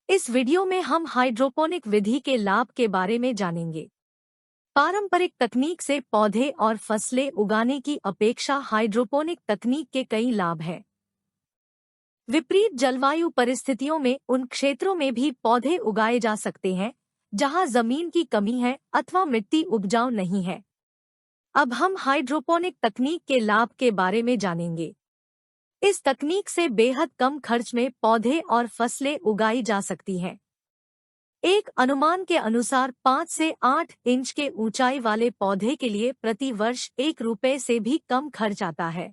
इस वीडियो में हम हाइड्रोपोनिक विधि के लाभ के बारे में जानेंगे। पारंपरिक तकनीक से पौधे और फसलें उगाने की अपेक्षा हाइड्रोपोनिक तकनीक के कई लाभ हैं। विपरीत जलवायु परिस्थितियों में उन क्षेत्रों में भी पौधे उगाए जा सकते हैं जहां जमीन की कमी है अथवा मिट्टी उपजाऊ नहीं है। अब हम हाइड्रोपोनिक तकनीक के लाभ के बारे में जानेंगे। इस तकनीक से बेहद कम खर्च में पौधे और फसलें उगाई जा सकती हैं। एक अनुमान के अनुसार 5 से 8 इंच के ऊंचाई वाले पौधे के लिए प्रति वर्ष ₹1 से भी कम खर्च आता है।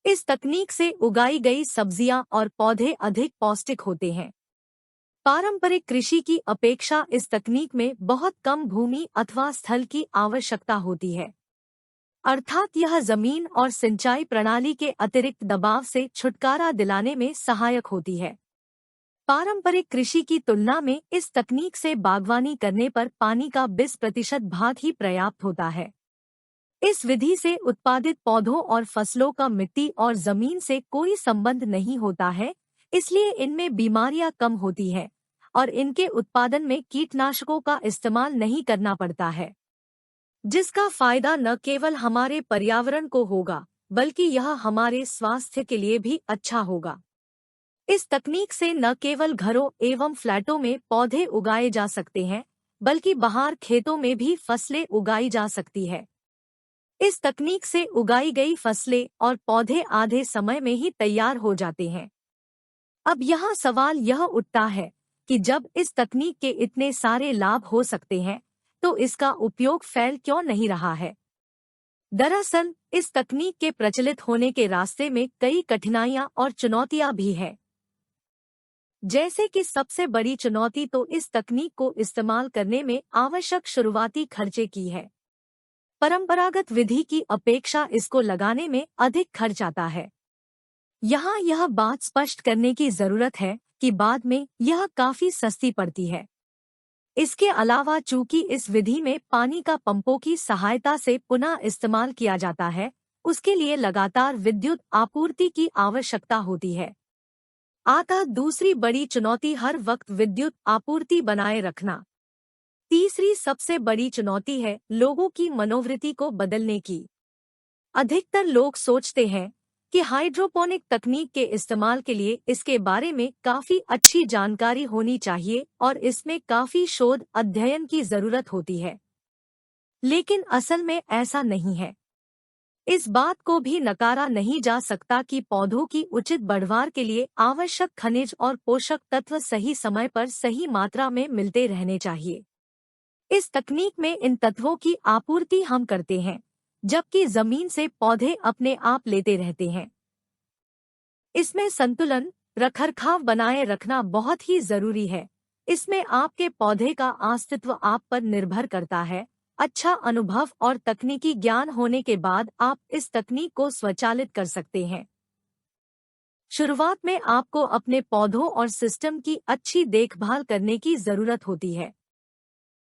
इस तकनीक से उगाई गई सब्जियां और पौधे अधिक पौष्टिक होते हैं। पारंपरिक कृषि की अपेक्षा इस तकनीक में बहुत कम भूमि अथवा स्थल की आवश्यकता होती है, अर्थात यह जमीन और सिंचाई प्रणाली के अतिरिक्त दबाव से छुटकारा दिलाने में सहायक होती है। पारंपरिक कृषि की तुलना में इस तकनीक से बागवानी करने पर पानी का 20% भाग ही पर्याप्त होता है। इस विधि से उत्पादित पौधों और फसलों का मिट्टी और जमीन से कोई संबंध नहीं होता है, इसलिए इनमें बीमारियां कम होती हैं और इनके उत्पादन में कीटनाशकों का इस्तेमाल नहीं करना पड़ता है, जिसका फायदा न केवल हमारे पर्यावरण को होगा बल्कि यह हमारे स्वास्थ्य के लिए भी अच्छा होगा। इस तकनीक से न केवल घरों एवं फ्लैटों में पौधे उगाए जा सकते हैं बल्कि बाहर खेतों में भी फसलें उगाई जा सकती है। इस तकनीक से उगाई गई फसलें और पौधे आधे समय में ही तैयार हो जाते हैं। अब यहाँ सवाल यह उठता है कि जब इस तकनीक के इतने सारे लाभ हो सकते हैं तो इसका उपयोग फैल क्यों नहीं रहा है। दरअसल इस तकनीक के प्रचलित होने के रास्ते में कई कठिनाइयां और चुनौतियां भी हैं। जैसे कि सबसे बड़ी चुनौती तो इस तकनीक को इस्तेमाल करने में आवश्यक शुरुआती खर्चे की है। परंपरागत विधि की अपेक्षा इसको लगाने में अधिक खर्च आता है। यहाँ यह बात स्पष्ट करने की जरूरत है कि बाद में यह काफी सस्ती पड़ती है। इसके अलावा चूंकि इस विधि में पानी का पंपों की सहायता से पुनः इस्तेमाल किया जाता है, उसके लिए लगातार विद्युत आपूर्ति की आवश्यकता होती है। अतः दूसरी बड़ी चुनौती हर वक्त विद्युत आपूर्ति बनाए रखना। तीसरी सबसे बड़ी चुनौती है लोगों की मनोवृत्ति को बदलने की। अधिकतर लोग सोचते हैं कि हाइड्रोपोनिक तकनीक के इस्तेमाल के लिए इसके बारे में काफी अच्छी जानकारी होनी चाहिए और इसमें काफी शोध अध्ययन की जरूरत होती है, लेकिन असल में ऐसा नहीं है। इस बात को भी नकारा नहीं जा सकता कि पौधों की उचित बढ़वार के लिए आवश्यक खनिज और पोषक तत्व सही समय पर सही मात्रा में मिलते रहने चाहिए। इस तकनीक में इन तत्वों की आपूर्ति हम करते हैं, जबकि जमीन से पौधे अपने आप लेते रहते हैं। इसमें संतुलन रखरखाव बनाए रखना बहुत ही जरूरी है। इसमें आपके पौधे का अस्तित्व आप पर निर्भर करता है। अच्छा अनुभव और तकनीकी ज्ञान होने के बाद आप इस तकनीक को स्वचालित कर सकते हैं। शुरुआत में आपको अपने पौधों और सिस्टम की अच्छी देखभाल करने की जरूरत होती है।